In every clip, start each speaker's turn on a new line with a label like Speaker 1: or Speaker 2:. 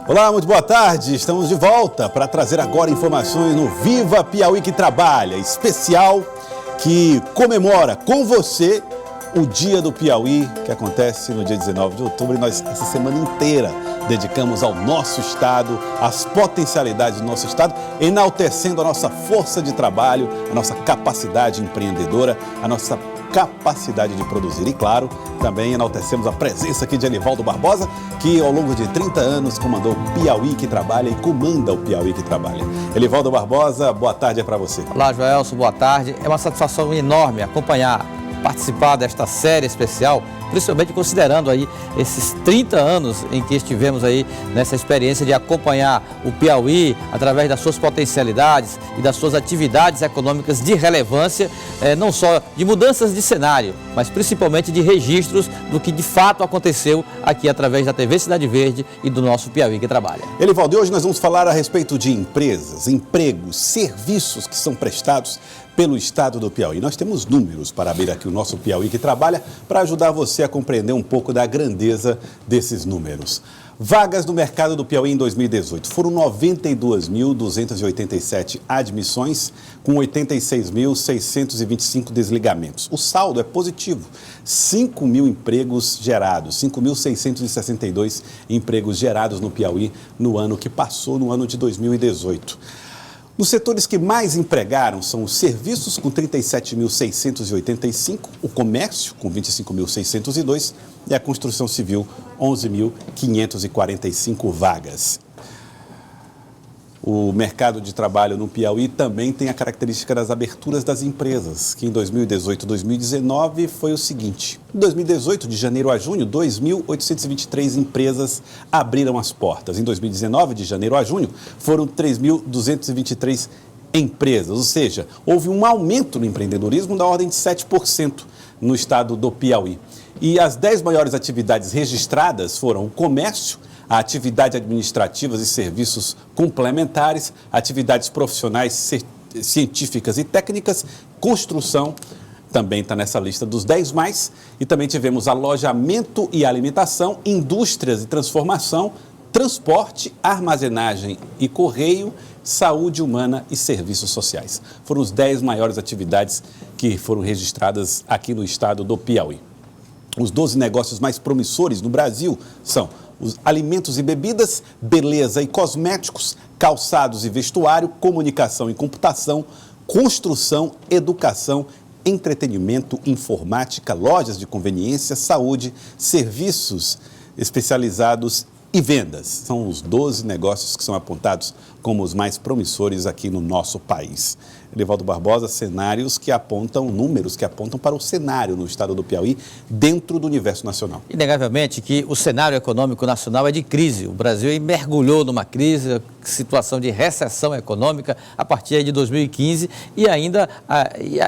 Speaker 1: Olá, muito boa tarde. Estamos de volta para trazer agora informações no Viva Piauí que Trabalha, especial que comemora com você o Dia do Piauí, que acontece no dia 19 de outubro. E nós, essa semana inteira, dedicamos ao nosso estado, às potencialidades do nosso estado, enaltecendo a nossa força de trabalho, a nossa capacidade empreendedora, a nossa capacidade de produzir. E, claro, também enaltecemos a presença aqui de Elivaldo Barbosa, que ao longo de 30 anos comandou o Piauí que Trabalha e comanda o Piauí que Trabalha. Elivaldo Barbosa, boa tarde para você.
Speaker 2: Olá, Joelson, boa tarde. É uma satisfação enorme participar desta série especial, principalmente considerando aí esses 30 anos em que estivemos aí nessa experiência de acompanhar o Piauí através das suas potencialidades e das suas atividades econômicas de relevância, não só de mudanças de cenário, mas principalmente de registros do que de fato aconteceu aqui através da TV Cidade Verde e do nosso Piauí que Trabalha.
Speaker 1: Elivaldo, hoje nós vamos falar a respeito de empresas, empregos, serviços que são prestados pelo estado do Piauí. Nós temos números para abrir aqui o nosso Piauí que Trabalha para ajudar você a compreender um pouco da grandeza desses números. Vagas no mercado do Piauí em 2018 foram 92.287 admissões com 86.625 desligamentos. O saldo é positivo, 5.000 empregos gerados, 5.662 empregos gerados no Piauí no ano que passou, no ano de 2018. Os setores que mais empregaram são os serviços, com 37.685, o comércio, com 25.602 e a construção civil, 11.545 vagas. O mercado de trabalho no Piauí também tem a característica das aberturas das empresas, que em 2018 e 2019 foi o seguinte. Em 2018, de janeiro a junho, 2.823 empresas abriram as portas. Em 2019, de janeiro a junho, foram 3.223 empresas, ou seja, houve um aumento no empreendedorismo da ordem de 7% no estado do Piauí. E as 10 maiores atividades registradas foram o comércio, a atividade administrativas e serviços complementares, atividades profissionais, científicas e técnicas, construção, também está nessa lista dos 10 mais, e também tivemos alojamento e alimentação, indústrias e transformação, transporte, armazenagem e correio, saúde humana e serviços sociais. Foram os 10 maiores atividades que foram registradas aqui no estado do Piauí. Os 12 negócios mais promissores no Brasil são os alimentos e bebidas, beleza e cosméticos, calçados e vestuário, comunicação e computação, construção, educação, entretenimento, informática, lojas de conveniência, saúde, serviços especializados e vendas. São os 12 negócios que são apontados como os mais promissores aqui no nosso país. Elivaldo Barbosa, cenários que apontam, números que apontam para o cenário no estado do Piauí dentro do universo nacional.
Speaker 2: Inegavelmente que o cenário econômico nacional é de crise. O Brasil mergulhou numa crise, situação de recessão econômica a partir de 2015 e ainda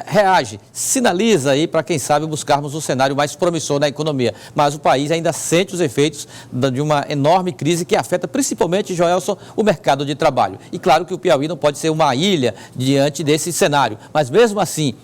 Speaker 2: reage, sinaliza aí para quem sabe buscarmos um cenário mais promissor na economia. Mas o país ainda sente os efeitos de uma enorme crise que afeta principalmente, Joelson, o mercado de trabalho. E claro que o Piauí não pode ser uma ilha diante desse cenário, mas mesmo assim,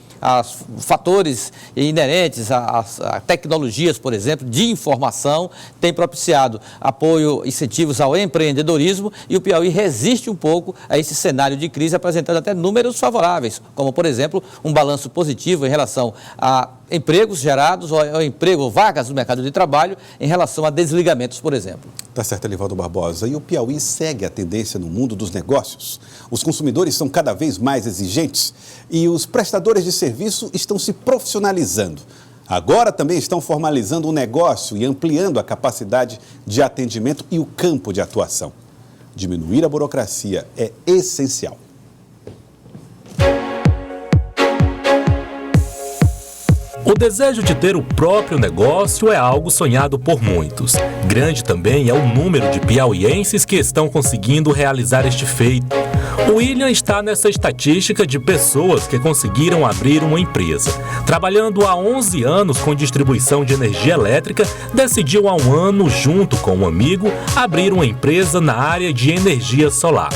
Speaker 2: os fatores inerentes a tecnologias, por exemplo, de informação, têm propiciado apoio, incentivos ao empreendedorismo e o Piauí resiste um pouco a esse cenário de crise, apresentando até números favoráveis, como, por exemplo, um balanço positivo em relação a empregos gerados ou vagas no mercado de trabalho em relação a desligamentos, por exemplo.
Speaker 1: Tá certo, Elivaldo Barbosa. E o Piauí segue a tendência no mundo dos negócios. Os consumidores são cada vez mais exigentes e os prestadores de serviço estão se profissionalizando. Agora também estão formalizando o negócio e ampliando a capacidade de atendimento e o campo de atuação. Diminuir a burocracia é essencial.
Speaker 3: O desejo de ter o próprio negócio é algo sonhado por muitos. Grande também é o número de piauienses que estão conseguindo realizar este feito. O William está nessa estatística de pessoas que conseguiram abrir uma empresa. Trabalhando há 11 anos com distribuição de energia elétrica, decidiu há um ano, junto com um amigo, abrir uma empresa na área de energia solar.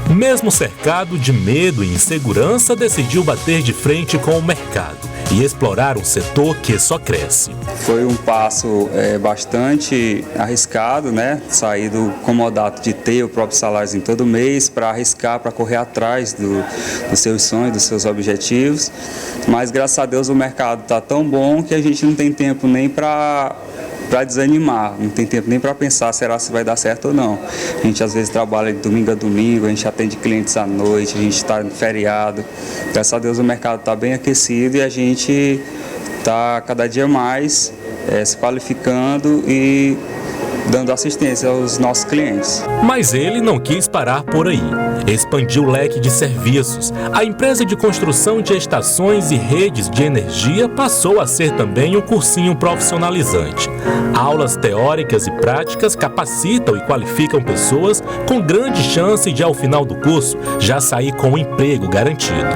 Speaker 3: Mesmo cercado de medo e insegurança, decidiu bater de frente com o mercado e explorar um setor que só cresce.
Speaker 4: Foi um passo bastante arriscado, né? Sair do comodato de ter o próprio salário em todo mês para arriscar, para correr atrás dos seus sonhos, dos seus objetivos. Mas graças a Deus o mercado está tão bom que a gente não tem tempo nem para desanimar, não tem tempo nem para pensar se vai dar certo ou não. A gente às vezes trabalha de domingo a domingo, a gente atende clientes à noite, a gente está no feriado. Graças a Deus o mercado está bem aquecido e a gente está cada dia mais se qualificando e dando assistência aos nossos clientes.
Speaker 3: Mas ele não quis parar por aí. Expandiu o leque de serviços. A empresa de construção de estações e redes de energia passou a ser também um cursinho profissionalizante. Aulas teóricas e práticas capacitam e qualificam pessoas com grande chance de, ao final do curso, já sair com um emprego garantido.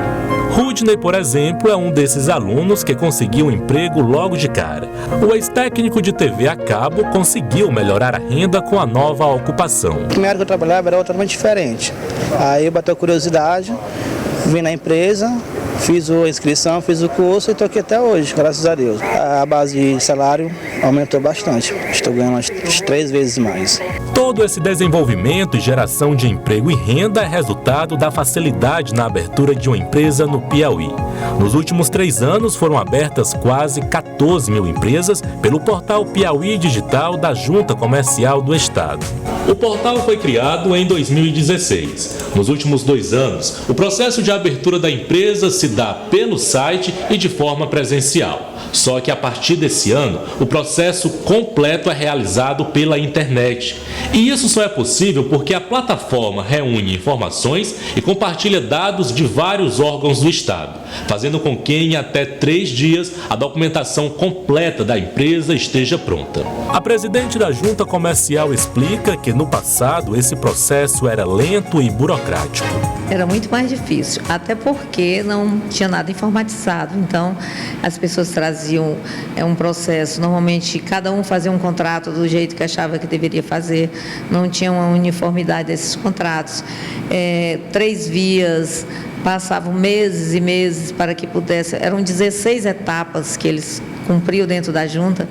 Speaker 3: Rudney, por exemplo, é um desses alunos que conseguiu um emprego logo de cara. O ex-técnico de TV a cabo conseguiu melhorar a renda com a nova ocupação.
Speaker 5: A primeira que eu trabalhava era totalmente diferente. Aí bateu a curiosidade, vim na empresa, fiz a inscrição, fiz o curso e estou aqui até hoje, graças a Deus. A base de salário aumentou bastante, estou ganhando umas 3 vezes mais.
Speaker 3: Todo esse desenvolvimento e geração de emprego e renda é resultado da facilidade na abertura de uma empresa no Piauí. Nos últimos 3 anos foram abertas quase 14 mil empresas pelo portal Piauí Digital da Junta Comercial do Estado. O portal foi criado em 2016. Nos últimos 2 anos, o processo de abertura da empresa se dá pelo site e de forma presencial. Só que a partir desse ano, o processo completo é realizado pela internet. E isso só é possível porque a plataforma reúne informações e compartilha dados de vários órgãos do Estado, fazendo com que em até 3 dias a documentação completa da empresa esteja pronta. A presidente da Junta Comercial explica que no passado esse processo era lento e burocrático.
Speaker 6: Era muito mais difícil, até porque não tinha nada informatizado. Então, as pessoas traziam um processo, normalmente cada um fazia um contrato do jeito que achava que deveria fazer, não tinha uma uniformidade desses contratos. 3 vias, passavam meses e meses para que pudesse, eram 16 etapas que eles cumpriam dentro da junta,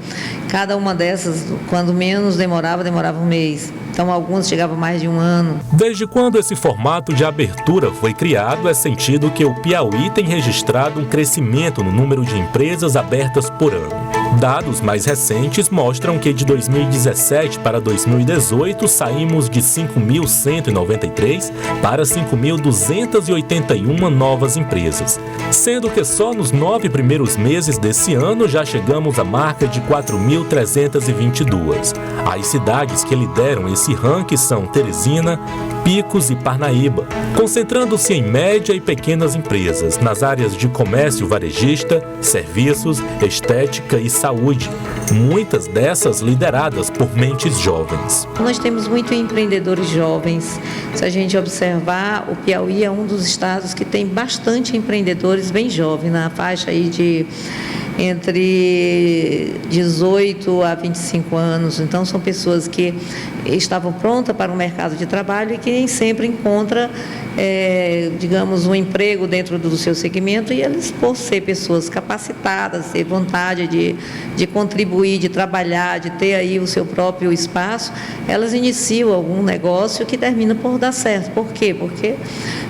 Speaker 6: cada uma dessas, quando menos demorava 1 mês. Então, alguns chegavam mais de 1 ano.
Speaker 3: Desde quando esse formato de abertura foi criado, é sentido que o Piauí tem registrado um crescimento no número de empresas abertas por ano. Dados mais recentes mostram que de 2017 para 2018 saímos de 5.193 para 5.281 novas empresas, sendo que só nos 9 primeiros meses desse ano já chegamos à marca de 4.322. As cidades que lideram esse ranking são Teresina, Picos e Parnaíba, concentrando-se em média e pequenas empresas nas áreas de comércio varejista, serviços, estética e saúde, muitas dessas lideradas por mentes jovens.
Speaker 6: Nós temos muitos empreendedores jovens. Se a gente observar, o Piauí é um dos estados que tem bastante empreendedores bem jovens, na faixa aí de entre 18 a 25 anos. Então, são pessoas que estavam prontas para o mercado de trabalho e que nem sempre encontram, digamos, um emprego dentro do seu segmento, e eles, por ser pessoas capacitadas, ter vontade de contribuir, de trabalhar, de ter aí o seu próprio espaço, elas iniciam algum negócio que termina por dar certo. Por quê? Porque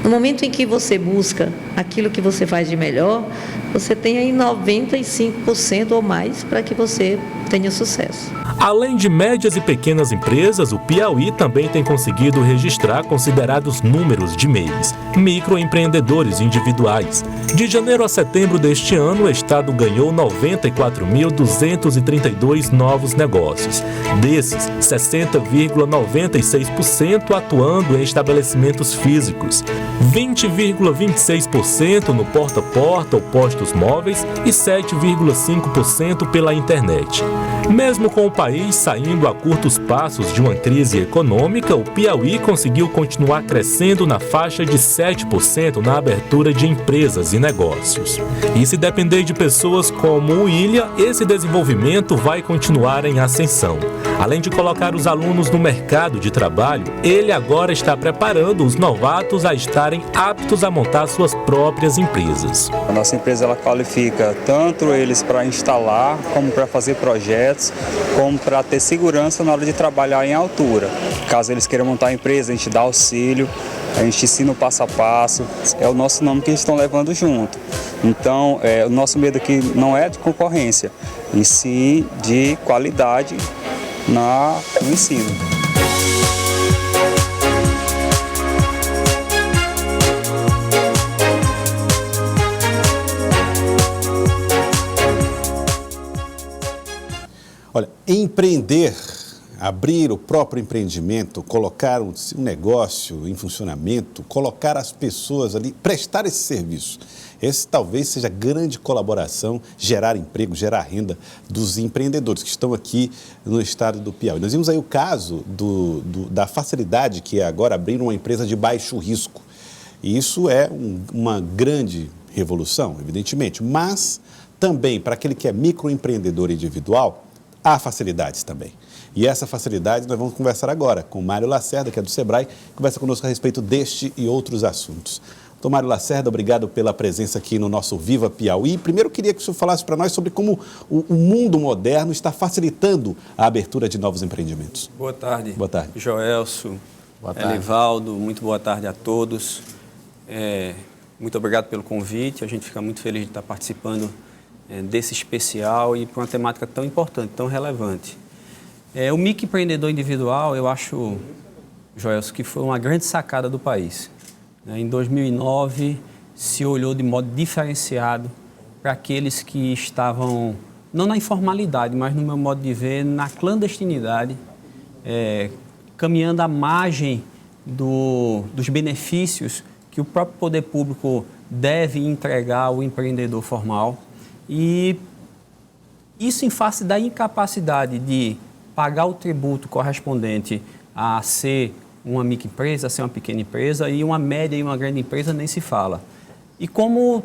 Speaker 6: no momento em que você busca aquilo que você faz de melhor, você tem aí 95% ou mais para que você tenha sucesso.
Speaker 3: Além de médias e pequenas empresas, o Piauí também tem conseguido registrar considerados números de MEIs, microempreendedores individuais. De janeiro a setembro deste ano, o Estado ganhou 94.232 novos negócios. Desses, 60,96% atuando em estabelecimentos físicos, 20,26% no porta-a-porta ou postos móveis e 7,5% pela internet. Mesmo com o país saindo a curtos passos de uma crise econômica, o Piauí conseguiu continuar crescendo na faixa de 7% na abertura de empresas e negócios. E se depender de pessoas como o William, esse desenvolvimento vai continuar em ascensão. Além de colocar os alunos no mercado de trabalho, ele agora está preparando os novatos a estarem aptos a montar suas próprias empresas.
Speaker 4: A nossa empresa ela qualifica tanto eles para instalar, como para fazer projetos, como para ter segurança na hora de trabalhar em altura. Caso eles queiram montar a empresa, a gente dá auxílio, a gente ensina o passo a passo, é o nosso nome que eles estão levando junto. Então, o nosso medo aqui não é de concorrência, e sim de qualidade no ensino.
Speaker 1: Olha, empreender, abrir o próprio empreendimento, colocar um negócio em funcionamento, colocar as pessoas ali, prestar esse serviço. Esse talvez seja a grande colaboração, gerar emprego, gerar renda dos empreendedores que estão aqui no estado do Piauí. Nós vimos aí o caso da facilidade que é agora abrir uma empresa de baixo risco. E isso é uma grande revolução, evidentemente, mas também para aquele que é microempreendedor individual, há facilidades também. E essa facilidade nós vamos conversar agora com Mário Lacerda, que é do Sebrae, que conversa conosco a respeito deste e outros assuntos. Doutor Mário Lacerda, obrigado pela presença aqui no nosso Viva Piauí. Primeiro, queria que o senhor falasse para nós sobre como o mundo moderno está facilitando a abertura de novos empreendimentos.
Speaker 7: Boa tarde.
Speaker 1: Boa tarde.
Speaker 7: Joelso,
Speaker 2: Boa tarde.
Speaker 7: Elivaldo, muito boa tarde a todos. Muito obrigado pelo convite. A gente fica muito feliz de estar participando desse especial e por uma temática tão importante, tão relevante. O microempreendedor individual, eu acho, Joelso, que foi uma grande sacada do país. Em 2009, se olhou de modo diferenciado para aqueles que estavam, não na informalidade, mas no meu modo de ver, na clandestinidade, caminhando à margem dos benefícios que o próprio poder público deve entregar ao empreendedor formal. E isso em face da incapacidade de pagar o tributo correspondente a ser uma microempresa, a ser uma pequena empresa, e uma média e uma grande empresa nem se fala. E como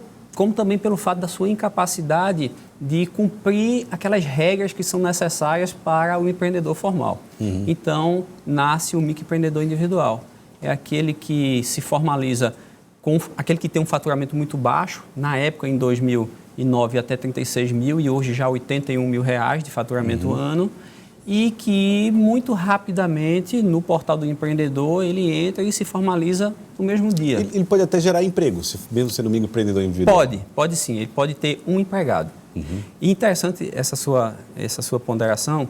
Speaker 7: também pelo fato da sua incapacidade de cumprir aquelas regras que são necessárias para o empreendedor formal. Então, nasce o microempreendedor individual. É aquele que se formaliza, aquele que tem um faturamento muito baixo, na época, em 2009, até 36 mil, e hoje já 81 mil reais de faturamento ano, e que muito rapidamente no portal do empreendedor ele entra e se formaliza no mesmo dia.
Speaker 1: Ele pode até gerar emprego, mesmo sendo um microempreendedor individual?
Speaker 7: Pode sim, ele pode ter um empregado. E interessante essa sua ponderação,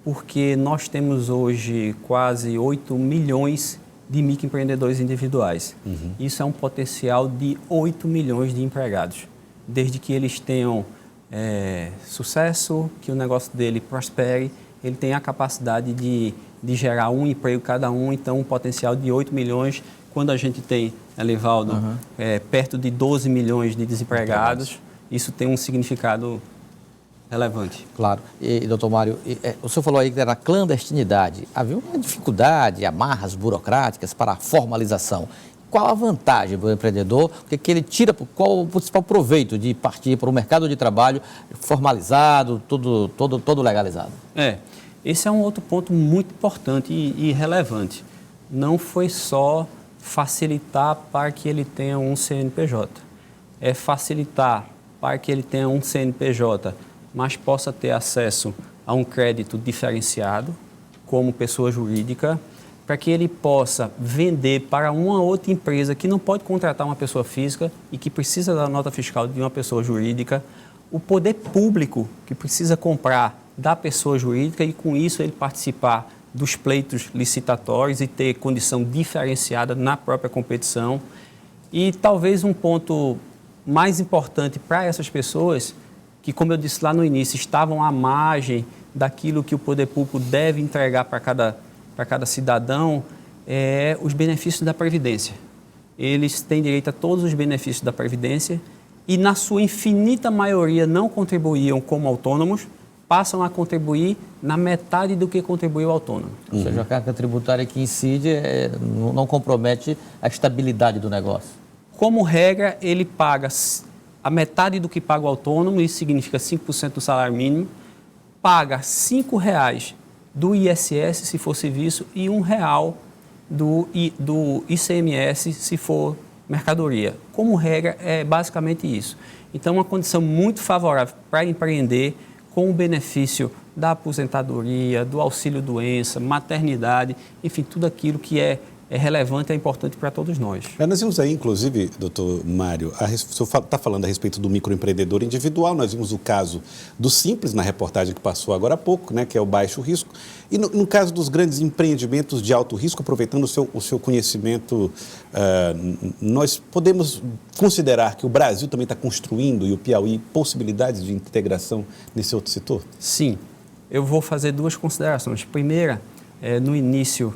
Speaker 7: porque nós temos hoje quase 8 milhões de microempreendedores individuais. Isso é um potencial de 8 milhões de empregados, desde que eles tenham sucesso, que o negócio dele prospere. Ele tem a capacidade de gerar um emprego cada um, então um potencial de 8 milhões. Quando a gente tem, Elivaldo, perto de 12 milhões de desempregados, isso tem um significado relevante.
Speaker 2: Claro. E doutor Mário, o senhor falou aí que era a clandestinidade. Havia uma dificuldade, amarras burocráticas para a formalização. Qual a vantagem para o empreendedor? O que ele tira, qual o principal proveito de partir para o mercado de trabalho formalizado, todo legalizado?
Speaker 7: Esse é um outro ponto muito importante e relevante. Não foi só facilitar para que ele tenha um CNPJ. É facilitar para que ele tenha um CNPJ, mas possa ter acesso a um crédito diferenciado, como pessoa jurídica, para que ele possa vender para uma outra empresa que não pode contratar uma pessoa física e que precisa da nota fiscal de uma pessoa jurídica, o poder público que precisa comprar da pessoa jurídica e com isso ele participar dos pleitos licitatórios e ter condição diferenciada na própria competição. E talvez um ponto mais importante para essas pessoas, que como eu disse lá no início, estavam à margem daquilo que o poder público deve entregar para cada cidadão, os benefícios da Previdência. Eles têm direito a todos os benefícios da Previdência e, na sua infinita maioria, não contribuíam como autônomos, passam a contribuir na metade do que contribuiu o autônomo.
Speaker 2: Ou seja, a carga tributária que incide não compromete a estabilidade do negócio.
Speaker 7: Como regra, ele paga a metade do que paga o autônomo, isso significa 5% do salário mínimo, paga R$ 5,00 do ISS, se for serviço, e R$ 1,00 do ICMS, se for mercadoria. Como regra, é basicamente isso. Então, uma condição muito favorável para empreender, com o benefício da aposentadoria, do auxílio-doença, maternidade, enfim, tudo aquilo que é relevante e é importante para todos nós.
Speaker 1: Nós vimos aí, inclusive, doutor Mário, o senhor está falando a respeito do microempreendedor individual, nós vimos o caso do Simples na reportagem que passou agora há pouco, né, que é o baixo risco, e no caso dos grandes empreendimentos de alto risco, aproveitando o seu conhecimento, nós podemos considerar que o Brasil também está construindo, e o Piauí, possibilidades de integração nesse outro setor?
Speaker 7: Sim, eu vou fazer duas considerações. Primeira, no início,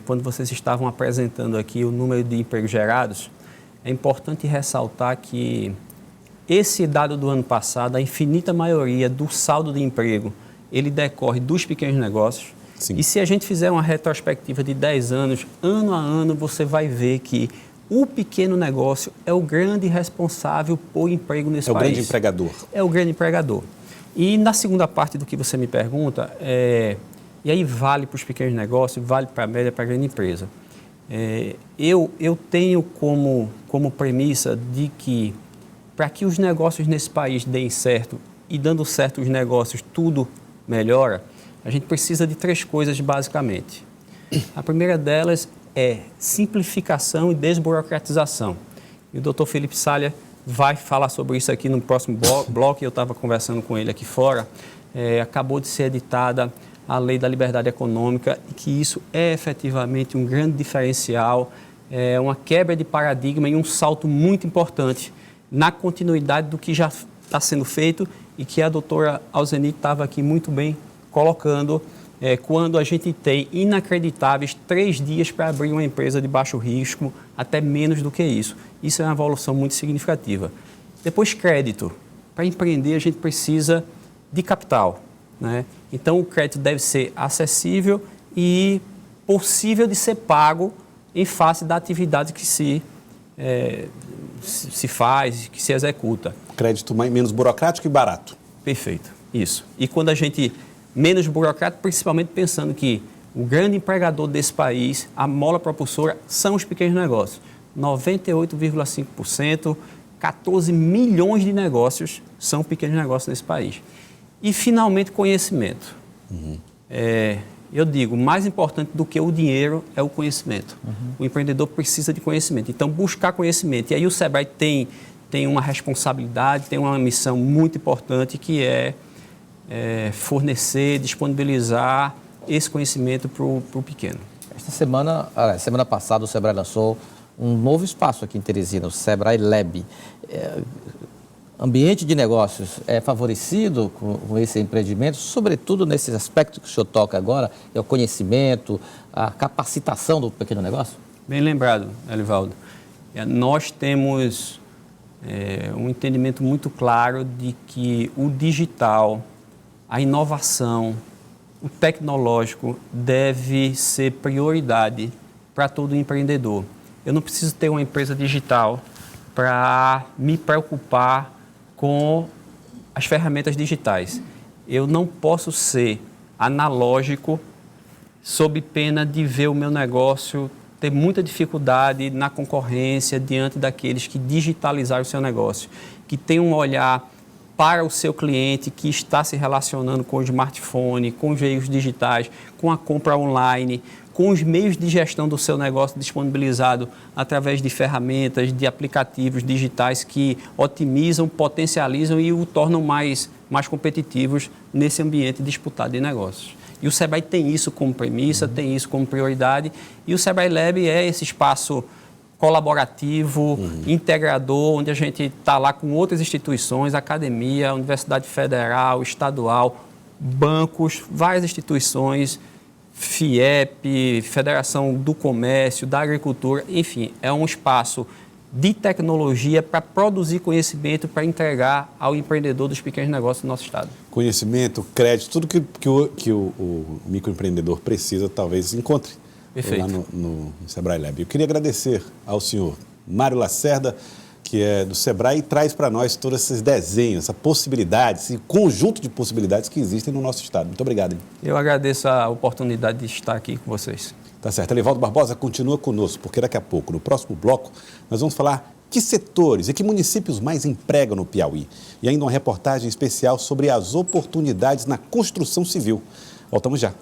Speaker 7: quando vocês estavam apresentando aqui o número de empregos gerados, é importante ressaltar que esse dado do ano passado, a infinita maioria do saldo de emprego, ele decorre dos pequenos negócios.
Speaker 1: Sim.
Speaker 7: E se a gente fizer uma retrospectiva de 10 anos, ano a ano, você vai ver que o pequeno negócio é o grande responsável por emprego nesse país.
Speaker 1: É o grande empregador. É
Speaker 7: o grande empregador. E na segunda parte do que você me pergunta, e aí vale para os pequenos negócios, vale para a média, para a grande empresa. Eu tenho como premissa de que, para que os negócios nesse país deem certo, e dando certo os negócios, tudo melhora, a gente precisa de 3 coisas basicamente. A primeira delas é simplificação e desburocratização. E o doutor Felipe Salha vai falar sobre isso aqui no próximo bloco, eu estava conversando com ele aqui fora. Acabou de ser editada a Lei da Liberdade Econômica, e que isso é efetivamente um grande diferencial, uma quebra de paradigma e um salto muito importante na continuidade do que já está sendo feito e que a doutora Alzenir estava aqui muito bem colocando, quando a gente tem inacreditáveis 3 dias para abrir uma empresa de baixo risco, até menos do que isso. Isso é uma evolução muito significativa. Depois, crédito. Para empreender, a gente precisa de capital, né? Então, o crédito deve ser acessível e possível de ser pago em face da atividade que se faz, que se executa.
Speaker 1: Crédito menos burocrático e barato.
Speaker 7: Perfeito, isso. E quando a gente, menos burocrático, principalmente pensando que o grande empregador desse país, a mola propulsora, são os pequenos negócios. 98,5%, 14 milhões de negócios são pequenos negócios nesse país. E, finalmente, conhecimento. Eu digo, mais importante do que o dinheiro é o conhecimento. O empreendedor precisa de conhecimento. Então, buscar conhecimento. E aí o Sebrae tem uma responsabilidade, tem uma missão muito importante, que é fornecer, disponibilizar esse conhecimento para o pequeno.
Speaker 2: Semana passada, o Sebrae lançou um novo espaço aqui em Teresina, o Sebrae Lab. Ambiente de negócios é favorecido com esse empreendimento, sobretudo nesses aspectos que o senhor toca agora, é o conhecimento, a capacitação do pequeno negócio?
Speaker 7: Bem lembrado, Elivaldo. Nós temos um entendimento muito claro de que o digital, a inovação, o tecnológico deve ser prioridade para todo empreendedor. Eu não preciso ter uma empresa digital para me preocupar com as ferramentas digitais. Eu não posso ser analógico sob pena de ver o meu negócio ter muita dificuldade na concorrência diante daqueles que digitalizaram o seu negócio, que tem um olhar para o seu cliente, que está se relacionando com o smartphone, com os veículos digitais, com a compra online, com os meios de gestão do seu negócio disponibilizado através de ferramentas, de aplicativos digitais que otimizam, potencializam e o tornam mais competitivos nesse ambiente disputado de negócios. E o Sebrae tem isso como premissa, tem isso como prioridade, e o Sebrae Lab é esse espaço colaborativo, integrador, onde a gente está lá com outras instituições, academia, Universidade Federal, estadual, bancos, várias instituições, FIEP, Federação do Comércio, da Agricultura, enfim, é um espaço de tecnologia para produzir conhecimento, para entregar ao empreendedor dos pequenos negócios do nosso estado.
Speaker 1: Conhecimento, crédito, tudo que o microempreendedor precisa, talvez encontre.
Speaker 7: Perfeito.
Speaker 1: Lá no Sebrae Lab. Eu queria agradecer ao senhor Mário Lacerda, que é do Sebrae, e traz para nós todos esses desenhos, essa possibilidade, esse conjunto de possibilidades que existem no nosso estado. Muito obrigado.
Speaker 7: Eu agradeço a oportunidade de estar aqui com vocês.
Speaker 1: Tá certo. Elivaldo Barbosa continua conosco, porque daqui a pouco, no próximo bloco, nós vamos falar que setores e que municípios mais empregam no Piauí. E ainda uma reportagem especial sobre as oportunidades na construção civil. Voltamos já.